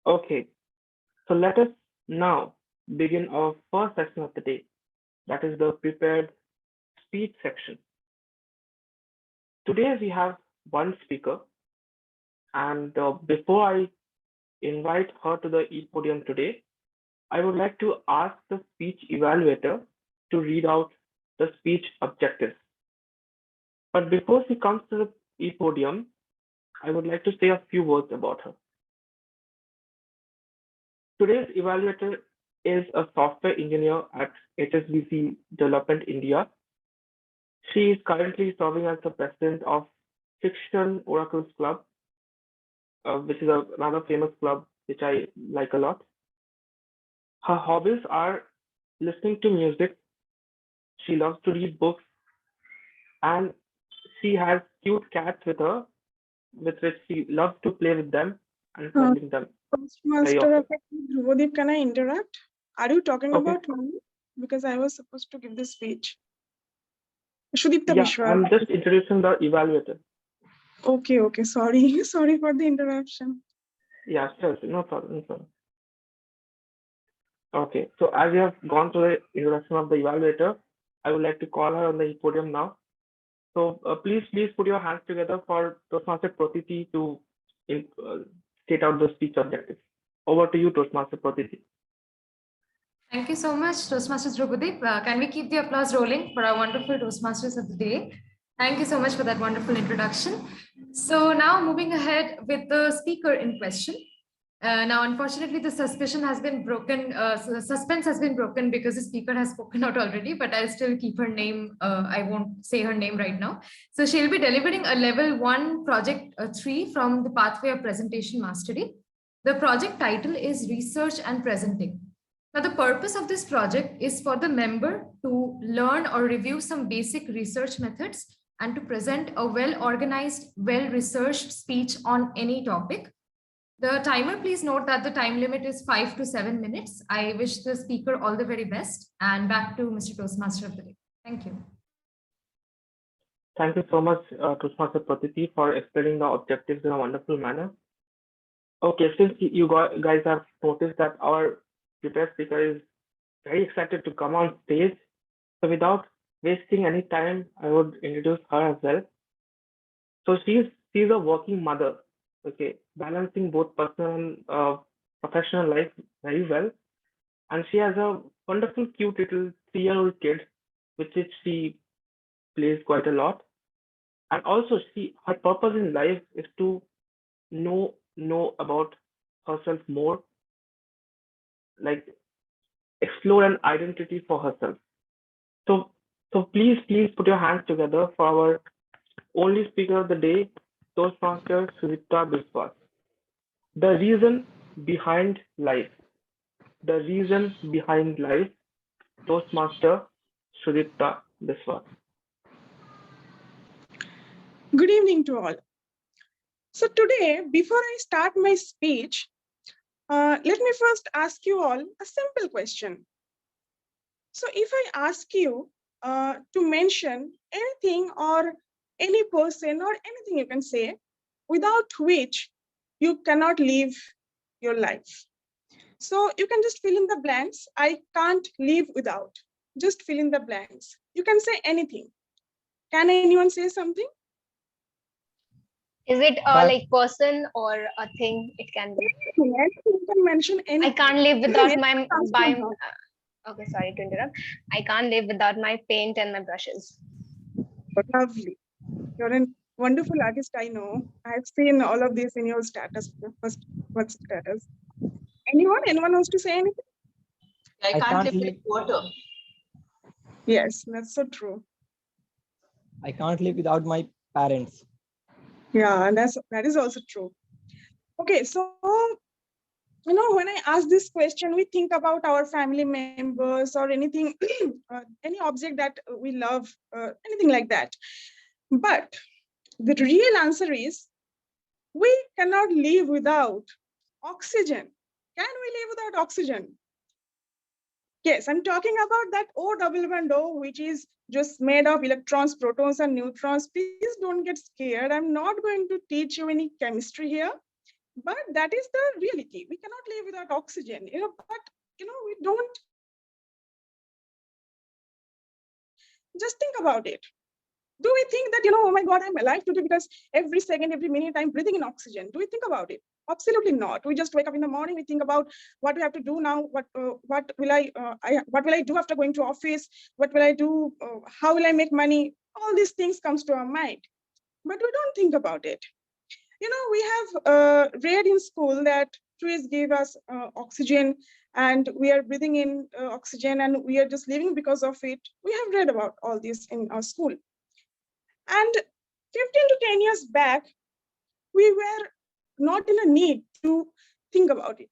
Okay, so let us now begin our first section of the day, that is the prepared speech section. Today we have one speaker, and before I invite her to the e-podium today, I would like to ask the speech evaluator to read out the speech objectives. But before she comes to the e-podium, I would like to say a few words about her. Today's evaluator is a software engineer at HSBC Development India. She is currently serving as the president of Fiction Oracles Club, which is another famous club which I like a lot. Her hobbies are listening to music. She loves to read books, and she has cute cats with her, with which she loves to play with them and cuddling them very Toastmaster often. of Dhruvadeep, can I interrupt? Are you talking Okay. about me? Because I was supposed to give this speech. Shudipta Yeah, Biswas. I'm just introducing the evaluator. Okay. Sorry. Sorry for the interruption. Yeah, sure. No problem. No problem. Okay, so as we have gone through the introduction of the evaluator, I would like to call her on the podium now. So please put your hands together for Toastmaster Pratiti to uh, state out the speech objectives. Over to you, Toastmaster Pratiti. Thank you so much, Toastmasters Rupasree. Can we keep the applause rolling for our wonderful Toastmasters of the day? Thank you so much for that wonderful introduction. So now moving ahead with the speaker in question. Now, unfortunately, the suspense has been broken because the speaker has spoken out already, but I'll still keep her name. I won't say her name right now. So she'll be delivering a level 1 project 3 from the pathway of presentation mastery. The project title is Research and Presenting. Now, the purpose of this project is for the member to learn or review some basic research methods and to present a well-organized, well-researched speech on any topic. The timer, please note that the time limit is 5 to 7 minutes. I wish the speaker all the very best, and back to Mr. Toastmaster of the day. Thank you. Thank you so much, Toastmaster Pratiti, for explaining the objectives in a wonderful manner. Okay, since you guys have noticed that our prepared speaker is very excited to come on stage, so without wasting any time, I would introduce her as well. So she's a working mother, okay, balancing both personal and professional life very well, and she has a wonderful, cute little 3-year-old kid, with which she plays quite a lot. And also, her purpose in life is to know about herself more, like explore an identity for herself. So please put your hands together for our only speaker of the day, Toastmaster Sujita Biswas. The reason behind life. The reason behind life. Toastmaster Sujita Biswas. Good evening to all. So today, before I start my speech, let me first ask you all a simple question. So if I ask you to mention anything or any person or anything you can say, without which you cannot live your life. So you can just fill in the blanks. I can't live without. Just fill in the blanks. You can say anything. Can anyone say something? Is it like person or a thing? It can be. Yes, you can mention anything. I can't live without okay, sorry to interrupt. I can't live without my paint and my brushes. Lovely. You're a wonderful artist, I know. I've seen all of this in your status, first status. Anyone wants to say anything? I can't live with water. Yes, that's so true. I can't live without my parents. Yeah, and that is also true. Okay, so when I ask this question, we think about our family members or anything, any object that we love, anything like that. But the real answer is, we cannot live without oxygen. Can we live without oxygen? Yes, I'm talking about that O double bond O, which is just made of electrons, protons, and neutrons. Please don't get scared. I'm not going to teach you any chemistry here. But that is the reality. We cannot live without oxygen, but we don't. Just think about it. Do we think that, oh my God, I'm alive today because every second, every minute I'm breathing in oxygen? Do we think about it? Absolutely not. We just wake up in the morning, we think about what we have to do now, what will I do after going to office, what will I do, how will I make money? All these things comes to our mind, but we don't think about it. We have read in school that trees give us oxygen, and we are breathing in oxygen, and we are just living because of it. We have read about all this in our school. And 15 to 10 years back, we were not in a need to think about it.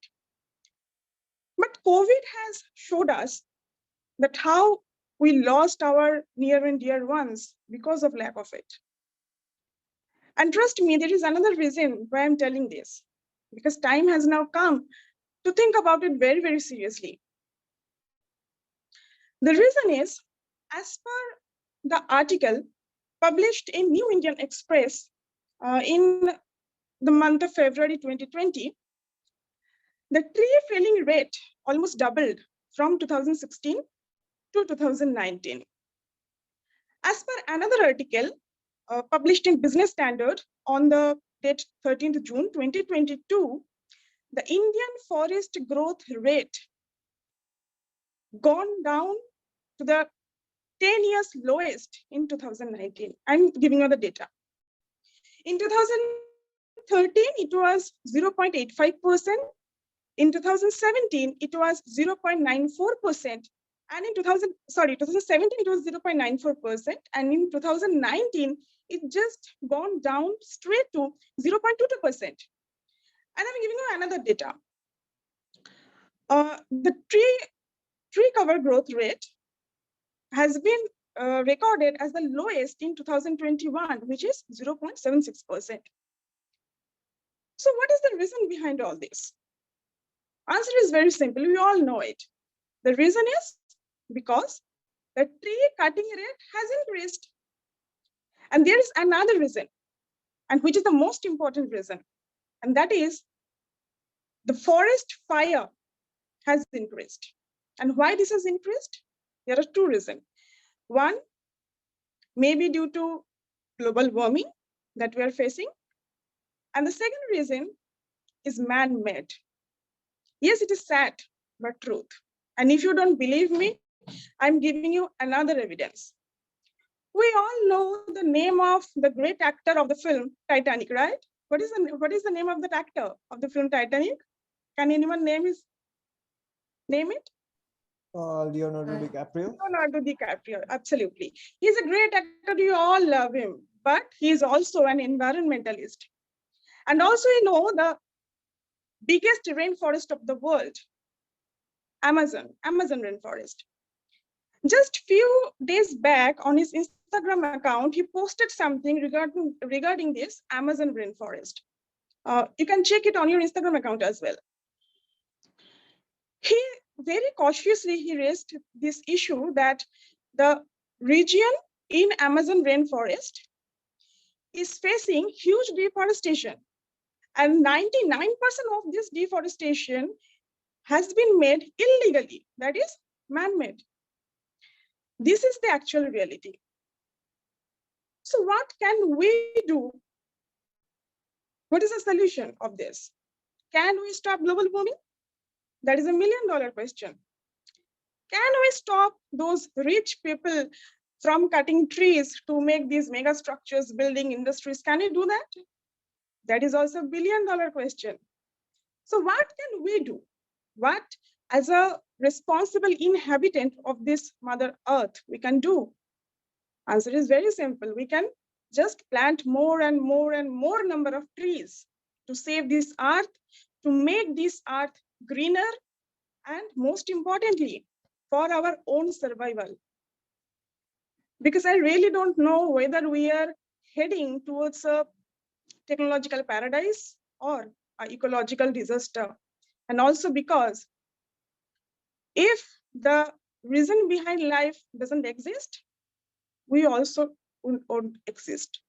But COVID has showed us that how we lost our near and dear ones because of lack of it. And trust me, there is another reason why I'm telling this, because time has now come to think about it very, very seriously. The reason is, as per the article published in New Indian Express in the month of February 2020, the tree felling rate almost doubled from 2016 to 2019. As per another article published in Business Standard on the date 13th June 2022, the Indian forest growth rate gone down to the 10 years lowest in 2019. I'm giving you the data. In 2013, it was 0.85%. In 2017, it was 0.94%. And in 2017, it was 0.94%. And in 2019, it just gone down straight to 0.22%. And I'm giving you another data. The tree cover growth rate has been recorded as the lowest in 2021, which is 0.76%. So what is the reason behind all this? Answer is very simple. We all know it. The reason is because the tree cutting rate has increased. And there is another reason, and which is the most important reason, and that is the forest fire has increased. And why this has increased? There are two reasons. One, maybe due to global warming that we are facing. And the second reason is man-made. Yes, it is sad, but truth. And if you don't believe me, I'm giving you another evidence. We all know the name of the great actor of the film Titanic, right? What is the name of that actor of the film Titanic? Can anyone name it? Leonardo DiCaprio. Leonardo DiCaprio, absolutely. He's a great actor. You all love him, but he is also an environmentalist. And also, the biggest rainforest of the world, Amazon rainforest. Just few days back on his Instagram account, he posted something regarding this Amazon rainforest. You can check it on your Instagram account as well. He very cautiously raised this issue that the region in Amazon rainforest is facing huge deforestation, and 99% of this deforestation has been made illegally, that is man-made. This is the actual reality. So what can we do? What is the solution of this? Can we stop global warming? That is $1 million question. Can we stop those rich people from cutting trees to make these mega structures, building industries? Can we do that? That is also $1 billion question. So what can we do? What, as a responsible inhabitant of this Mother Earth, we can do? Answer is very simple. We can just plant more and more and more number of trees to save this earth, to make this earth greener, and most importantly, for our own survival. Because I really don't know whether we are heading towards a technological paradise or an ecological disaster. And also because if the reason behind life doesn't exist, we also won't exist.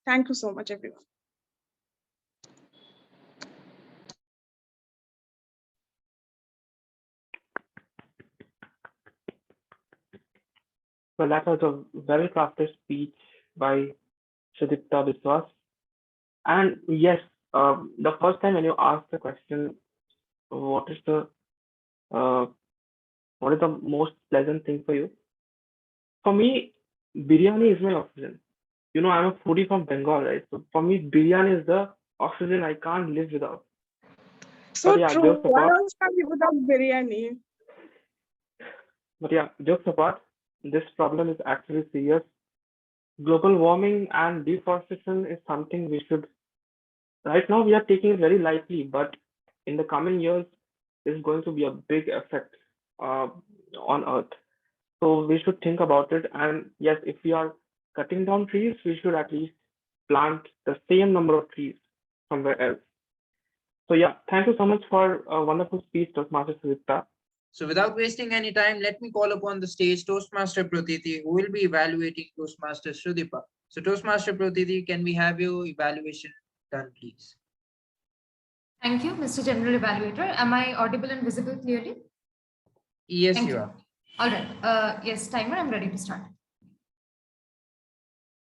Thank you so much, everyone. Well, that was a well-crafted speech by Sudipta Biswas. And yes, the first time when you asked the question, what is the uh, what is the most pleasant thing for you? For me, biryani is my oxygen. You know, I'm a foodie from Bengal, right? So for me, biryani is the oxygen I can't live without. So yeah, true. jokes What apart, else can be without biryani? jokes apart, this problem is actually serious. Global warming and deforestation is something we should, right now we are taking it very lightly, but in the coming years, is going to be a big effect uh, on Earth. So we should think about it. And yes, if we are cutting down trees, we should at least plant the same number of trees somewhere else. So yeah, thank you so much for a wonderful speech, Toastmaster Sudipta. So without wasting any time, let me call upon the stage Toastmaster Pratiti, who will be evaluating Toastmaster Sudhipa. So Toastmaster Pratiti, can we have your evaluation done, please? Thank you, Mr. General Evaluator. Am I audible and visible clearly? Yes, Thank you you. are. All right. Yes, timer, I'm ready to start.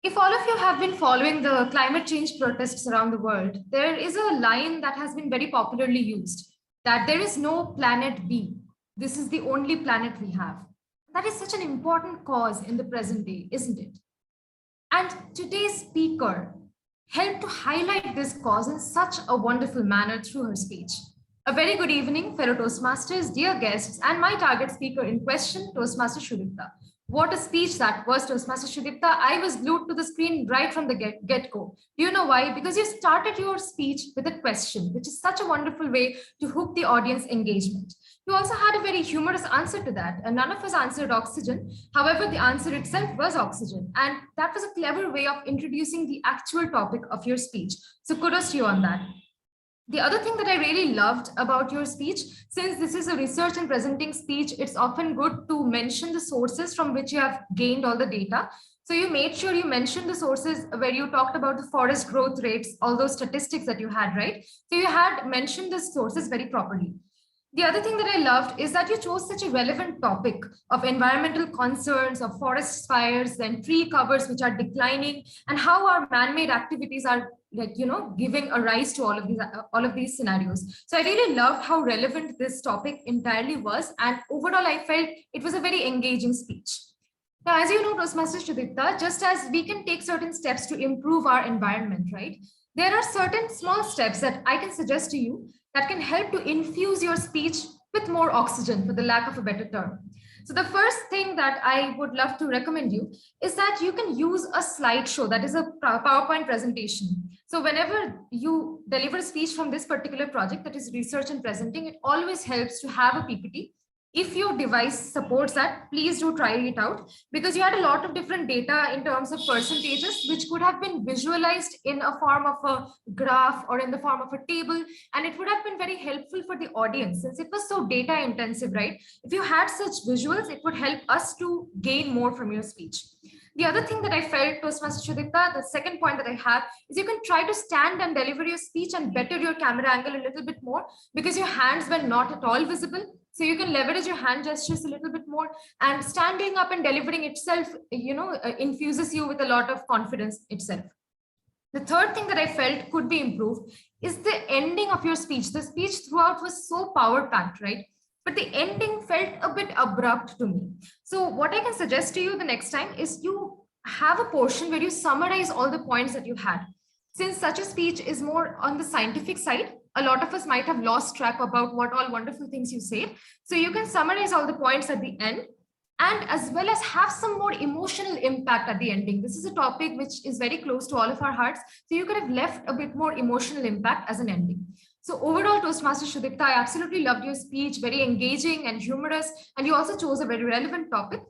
If all of you have been following the climate change protests around the world, there is a line that has been very popularly used, that there is no planet B. This is the only planet we have. That is such an important cause in the present day, isn't it? And today's speaker helped to highlight this cause in such a wonderful manner through her speech. A very good evening, fellow Toastmasters, dear guests, and my target speaker in question, Toastmaster Sudipta. What a speech that was, Toastmaster Sudipta. I was glued to the screen right from the get-go. Do you know why? Because you started your speech with a question, which is such a wonderful way to hook the audience engagement. You also had a very humorous answer to that, and none of us answered oxygen. However, the answer itself was oxygen, and that was a clever way of introducing the actual topic of your speech. So kudos to you on that. The other thing that I really loved about your speech, since this is a research and presenting speech, it's often good to mention the sources from which you have gained all the data. So you made sure you mentioned the sources where you talked about the forest growth rates, all those statistics that you had, right? So you had mentioned the sources very properly. The other thing that I loved is that you chose such a relevant topic of environmental concerns, of forest fires, and tree covers which are declining, and how our man-made activities are, like, giving a rise to all of these scenarios. So I really loved how relevant this topic entirely was, and overall I felt it was a very engaging speech. Now, as you know, Toastmaster Sudipta, just as we can take certain steps to improve our environment, right? There are certain small steps that I can suggest to you that can help to infuse your speech with more oxygen, for the lack of a better term. So the first thing that I would love to recommend you is that you can use a slideshow, that is a PowerPoint presentation. So whenever you deliver a speech from this particular project, that is research and presenting, it always helps to have a PPT. If your device supports that, please do try it out, because you had a lot of different data in terms of percentages, which could have been visualized in a form of a graph or in the form of a table. And it would have been very helpful for the audience, since it was so data intensive, right? If you had such visuals, it would help us to gain more from your speech. The other thing that I felt, Toastmaster Sudipta, the second point that I have is you can try to stand and deliver your speech and better your camera angle a little bit more, because your hands were not at all visible. So you can leverage your hand gestures a little bit more, and standing up and delivering itself, infuses you with a lot of confidence itself. The third thing that I felt could be improved is the ending of your speech. The speech throughout was so power packed, right? But the ending felt a bit abrupt to me. So what I can suggest to you the next time is you have a portion where you summarize all the points that you had. Since such a speech is more on the scientific side, a lot of us might have lost track about what all wonderful things you said. So you can summarize all the points at the end, and as well as have some more emotional impact at the ending. This is a topic which is very close to all of our hearts. So you could have left a bit more emotional impact as an ending. So overall, Toastmaster Sudipta, I absolutely loved your speech, very engaging and humorous, and you also chose a very relevant topic.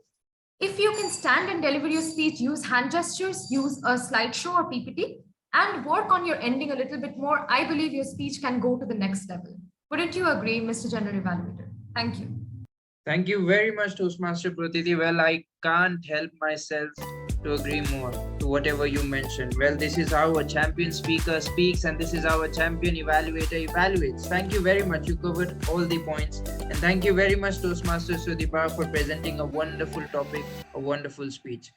If you can stand and deliver your speech, use hand gestures, use a slideshow or PPT, and work on your ending a little bit more, I believe your speech can go to the next level. Wouldn't you agree, Mr. General Evaluator? Thank you. Thank you very much, Toastmaster Pratiti. Well, I can't help myself to agree more. to whatever you mentioned. Well, this is how a champion speaker speaks, and this is how a champion evaluator evaluates. Thank you very much. You covered all the points. And thank you very much, Toastmaster Sudeepa, for presenting a wonderful topic, a wonderful speech.